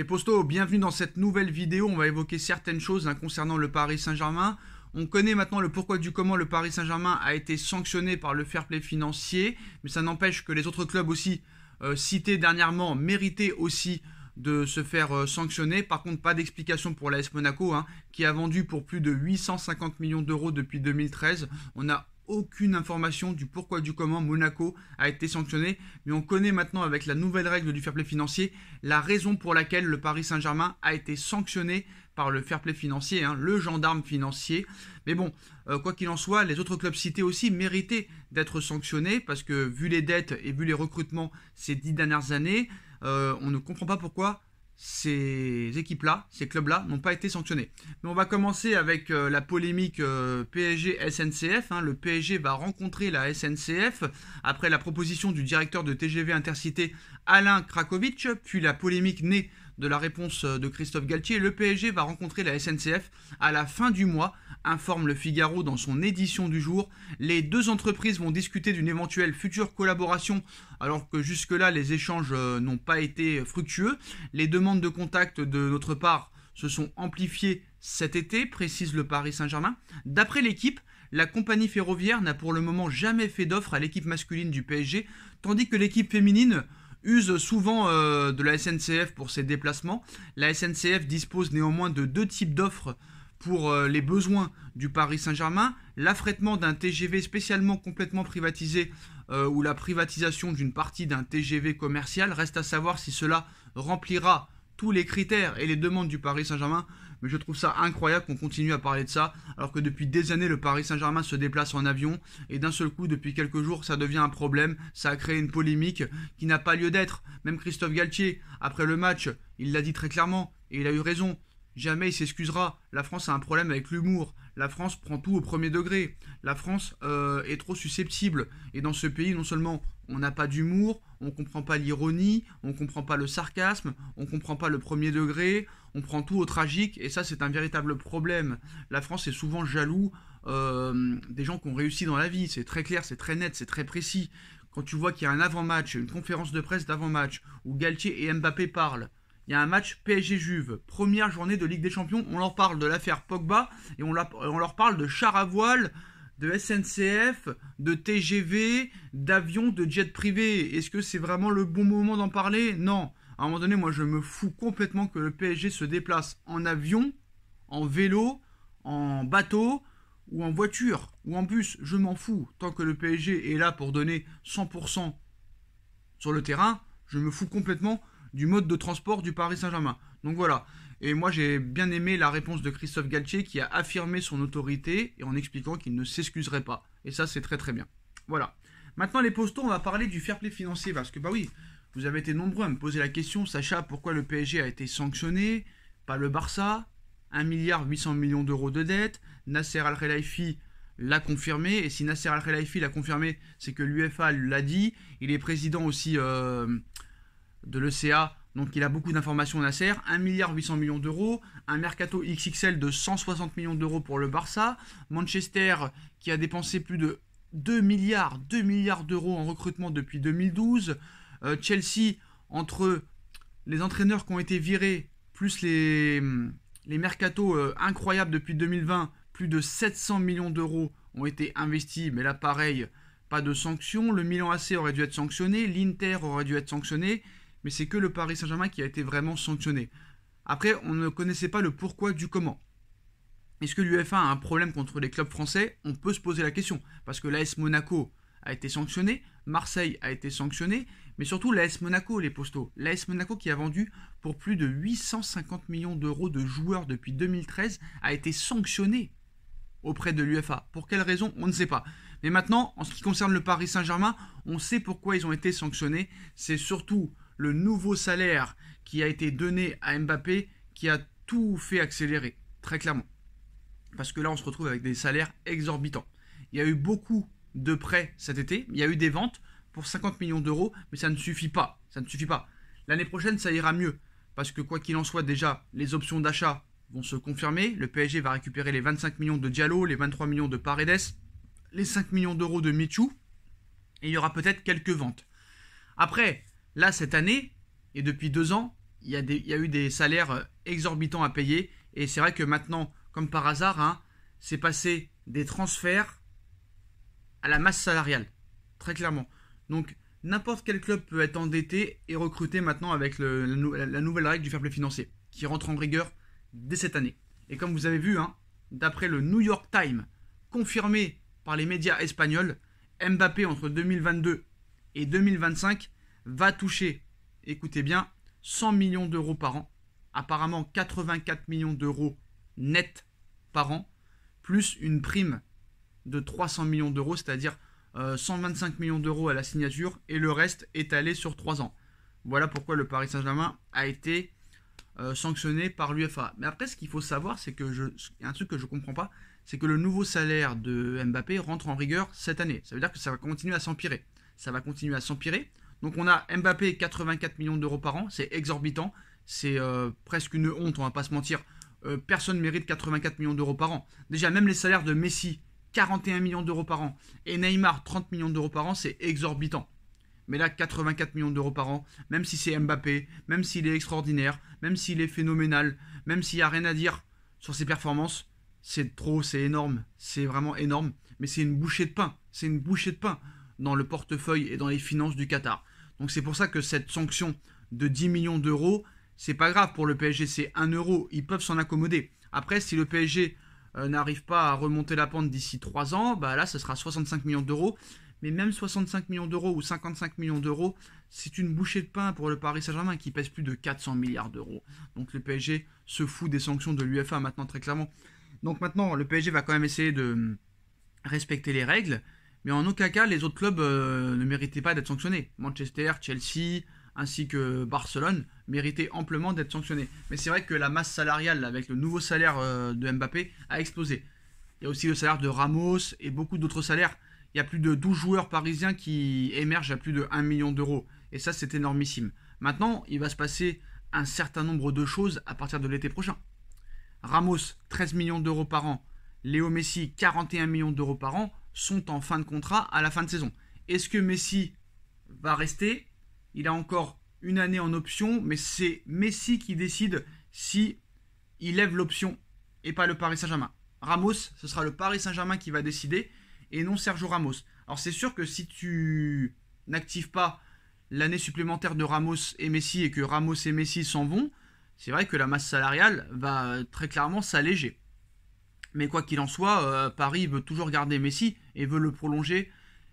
postos, bienvenue dans cette nouvelle vidéo. On va évoquer certaines choses concernant le Paris Saint-Germain. On connaît maintenant le pourquoi du comment le Paris Saint-Germain a été sanctionné par le fair play financier, mais ça n'empêche que les autres clubs aussi cités dernièrement méritaient aussi de se faire sanctionner. Par contre, pas d'explication pour l'AS Monaco, qui a vendu pour plus de 850 millions d'euros depuis 2013. On n'a aucune information du pourquoi du comment Monaco a été sanctionné, mais on connaît maintenant avec la nouvelle règle du fair play financier la raison pour laquelle le Paris Saint-Germain a été sanctionné par le fair play financier, le gendarme financier. Mais bon, quoi qu'il en soit, les autres clubs cités aussi méritaient d'être sanctionnés parce que vu les dettes et vu les recrutements ces 10 dernières années, on ne comprend pas pourquoi ces équipes-là, ces clubs-là n'ont pas été sanctionnés. Mais on va commencer avec la polémique PSG-SNCF. Le PSG va rencontrer la SNCF après la proposition du directeur de TGV Intercité Alain Krakowicz, puis la polémique née de la réponse de Christophe Galtier. Le PSG va rencontrer la SNCF à la fin du mois, informe le Figaro dans son édition du jour. Les deux entreprises vont discuter d'une éventuelle future collaboration alors que jusque-là les échanges n'ont pas été fructueux. Les demandes de contact de notre part se sont amplifiées cet été, précise le Paris Saint-Germain. D'après l'équipe, la compagnie ferroviaire n'a pour le moment jamais fait d'offre à l'équipe masculine du PSG, tandis que l'équipe féminine use souvent de la SNCF pour ses déplacements. La SNCF dispose néanmoins de deux types d'offres pour les besoins du Paris Saint-Germain. L'affrètement d'un TGV spécialement complètement privatisé ou la privatisation d'une partie d'un TGV commercial. Reste à savoir si cela remplira tous les critères et les demandes du Paris Saint-Germain. Mais je trouve ça incroyable qu'on continue à parler de ça, alors que depuis des années, le Paris Saint-Germain se déplace en avion, et d'un seul coup, depuis quelques jours, ça devient un problème, ça a créé une polémique qui n'a pas lieu d'être. Même Christophe Galtier, après le match, il l'a dit très clairement, et il a eu raison. Jamais il s'excusera. La France a un problème avec l'humour. La France prend tout au premier degré. La France est trop susceptible. Et dans ce pays, non seulement on n'a pas d'humour, on ne comprend pas l'ironie, on ne comprend pas le sarcasme, on ne comprend pas le premier degré, on prend tout au tragique. Et ça, c'est un véritable problème. La France est souvent jaloux des gens qui ont réussi dans la vie. C'est très clair, c'est très net, c'est très précis. Quand tu vois qu'il y a un avant-match, une conférence de presse d'avant-match, où Galtier et Mbappé parlent, il y a un match PSG-Juve, première journée de Ligue des Champions, on leur parle de l'affaire Pogba et on leur parle de char à voile, de SNCF, de TGV, d'avions, de jets privés. Est-ce que c'est vraiment le bon moment d'en parler? Non. À un moment donné, moi je me fous complètement que le PSG se déplace en avion, en vélo, en bateau ou en voiture ou en bus. Je m'en fous. Tant que le PSG est là pour donner 100% sur le terrain, je me fous complètement du mode de transport du Paris Saint-Germain. Donc voilà. Et moi j'ai bien aimé la réponse de Christophe Galtier qui a affirmé son autorité et en expliquant qu'il ne s'excuserait pas. Et ça c'est très très bien. Voilà. Maintenant les postos, on va parler du fair play financier parce que bah oui, vous avez été nombreux à me poser la question, Sacha, pourquoi le PSG a été sanctionné, pas le Barça, 1,8 milliard d'euros de dette, Nasser Al-Khelaifi l'a confirmé, et si Nasser Al-Khelaifi l'a confirmé, c'est que l'UEFA l'a dit, il est président aussi de l'ECA, donc il a beaucoup d'informations Nasser, 1,8 milliard d'euros, un mercato XXL de 160 millions d'euros pour le Barça, Manchester qui a dépensé plus de 2 milliards d'euros en recrutement depuis 2012, Chelsea, entre les entraîneurs qui ont été virés, plus les mercatos incroyables depuis 2020, plus de 700 millions d'euros ont été investis, mais là pareil, pas de sanctions, le Milan AC aurait dû être sanctionné, l'Inter aurait dû être sanctionné, mais c'est que le Paris Saint-Germain qui a été vraiment sanctionné. Après, on ne connaissait pas le pourquoi du comment. Est-ce que l'UEFA a un problème contre les clubs français? On peut se poser la question, parce que l'AS Monaco a été sanctionné, Marseille a été sanctionné, mais surtout l'AS Monaco, les postos. L'AS Monaco qui a vendu pour plus de 850 millions d'euros de joueurs depuis 2013 a été sanctionné auprès de l'UEFA. Pour quelle raison? On ne sait pas. Mais maintenant, en ce qui concerne le Paris Saint-Germain, on sait pourquoi ils ont été sanctionnés. C'est surtout le nouveau salaire qui a été donné à Mbappé qui a tout fait accélérer, très clairement. Parce que là, on se retrouve avec des salaires exorbitants. Il y a eu beaucoup de prêts cet été, il y a eu des ventes pour 50 millions d'euros, mais ça ne suffit pas. Ça ne suffit pas. L'année prochaine, ça ira mieux. Parce que quoi qu'il en soit, déjà, les options d'achat vont se confirmer. Le PSG va récupérer les 25 millions de Diallo, les 23 millions de Paredes, les 5 millions d'euros de Michou, et il y aura peut-être quelques ventes. Après, là, cette année, et depuis 2 ans, il y a eu des salaires exorbitants à payer. Et c'est vrai que maintenant, comme par hasard, hein, c'est passé des transferts à la masse salariale. Très clairement. Donc, n'importe quel club peut être endetté et recruter maintenant avec la nouvelle règle du fair play financier, qui rentre en rigueur dès cette année. Et comme vous avez vu, hein, d'après le New York Times, confirmé par les médias espagnols, Mbappé entre 2022 et 2025 va toucher, écoutez bien, 100 millions d'euros par an, apparemment 84 millions d'euros net par an, plus une prime de 300 millions d'euros, c'est-à-dire 125 millions d'euros à la signature, et le reste étalé sur 3 ans. Voilà pourquoi le Paris Saint-Germain a été sanctionné par l'UEFA. Mais après, ce qu'il faut savoir, c'est que y a un truc que je ne comprends pas, c'est que le nouveau salaire de Mbappé rentre en rigueur cette année. Ça veut dire que ça va continuer à s'empirer. Ça va continuer à s'empirer. Donc on a Mbappé 84 millions d'euros par an, c'est exorbitant, c'est presque une honte, on va pas se mentir. Personne ne mérite 84 millions d'euros par an. Déjà, même les salaires de Messi, 41 millions d'euros par an, et Neymar, 30 millions d'euros par an, c'est exorbitant. Mais là, 84 millions d'euros par an, même si c'est Mbappé, même s'il est extraordinaire, même s'il est phénoménal, même s'il n'y a rien à dire sur ses performances, c'est trop, c'est énorme, c'est vraiment énorme. Mais c'est une bouchée de pain, c'est une bouchée de pain dans le portefeuille et dans les finances du Qatar. Donc c'est pour ça que cette sanction de 10 millions d'euros, c'est pas grave pour le PSG, c'est 1 euro, ils peuvent s'en accommoder. Après, si le PSG n'arrive pas à remonter la pente d'ici 3 ans, bah là, ce sera 65 millions d'euros. Mais même 65 millions d'euros ou 55 millions d'euros, c'est une bouchée de pain pour le Paris Saint-Germain qui pèse plus de 400 milliards d'euros. Donc le PSG se fout des sanctions de l'UEFA maintenant, très clairement. Donc maintenant, le PSG va quand même essayer de respecter les règles, mais en aucun cas, les autres clubs ne méritaient pas d'être sanctionnés. Manchester, Chelsea, ainsi que Barcelone méritaient amplement d'être sanctionnés. Mais c'est vrai que la masse salariale, avec le nouveau salaire de Mbappé, a explosé. Il y a aussi le salaire de Ramos et beaucoup d'autres salaires. Il y a plus de 12 joueurs parisiens qui émergent à plus de 1 million d'euros. Et ça, c'est énormissime. Maintenant, il va se passer un certain nombre de choses à partir de l'été prochain. Ramos, 13 millions d'euros par an. Léo Messi, 41 millions d'euros par an, sont en fin de contrat à la fin de saison. Est-ce que Messi va rester? Il a encore une année en option, mais c'est Messi qui décide si il lève l'option et pas le Paris Saint-Germain. Ramos, ce sera le Paris Saint-Germain qui va décider et non Sergio Ramos. Alors c'est sûr que si tu n'actives pas l'année supplémentaire de Ramos et Messi et que Ramos et Messi s'en vont, c'est vrai que la masse salariale va très clairement s'alléger. Mais quoi qu'il en soit, Paris veut toujours garder Messi et veut le prolonger.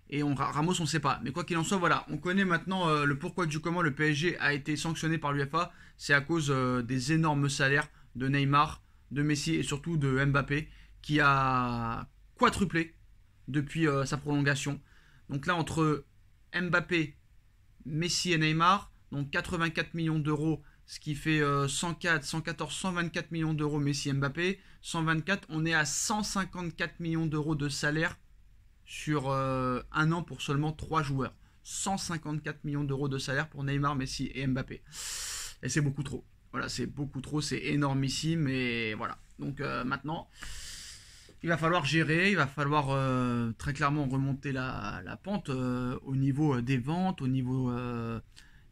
Et Ramos, on ne sait pas. Mais quoi qu'il en soit, voilà, on connaît maintenant le pourquoi du comment le PSG a été sanctionné par l'UEFA. C'est à cause des énormes salaires de Neymar, de Messi et surtout de Mbappé, qui a quadruplé depuis sa prolongation. Donc là, entre Mbappé, Messi et Neymar, donc 84 millions d'euros, ce qui fait 104, 114, 124 millions d'euros Messi Mbappé. 124, on est à 154 millions d'euros de salaire sur un an pour seulement 3 joueurs. 154 millions d'euros de salaire pour Neymar, Messi et Mbappé. Et c'est beaucoup trop. Voilà, c'est beaucoup trop, c'est énormissime. Et voilà. Donc maintenant, il va falloir gérer, il va falloir très clairement remonter la pente au niveau des ventes, au niveau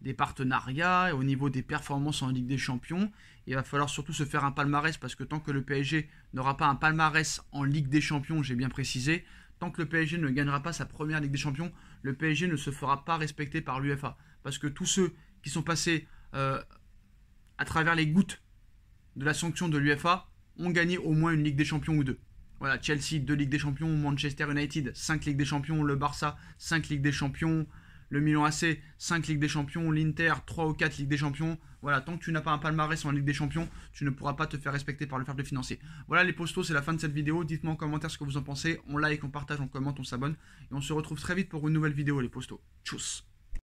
des partenariats, et au niveau des performances en Ligue des Champions. Il va falloir surtout se faire un palmarès parce que tant que le PSG n'aura pas un palmarès en Ligue des Champions, j'ai bien précisé, tant que le PSG ne gagnera pas sa première Ligue des Champions, le PSG ne se fera pas respecter par l'UEFA. Parce que tous ceux qui sont passés à travers les gouttes de la sanction de l'UEFA ont gagné au moins une Ligue des Champions ou deux. Voilà, Chelsea, 2 Ligues des Champions, Manchester United, 5 Ligues des Champions, le Barça, 5 Ligues des Champions, le Milan AC, 5 Ligues des Champions, l'Inter, 3 ou 4 Ligues des Champions. Voilà, tant que tu n'as pas un palmarès en Ligue des Champions, tu ne pourras pas te faire respecter par le fair play financier. Voilà les postos, c'est la fin de cette vidéo. Dites-moi en commentaire ce que vous en pensez. On like, on partage, on commente, on s'abonne. Et on se retrouve très vite pour une nouvelle vidéo les postos. Tchuss.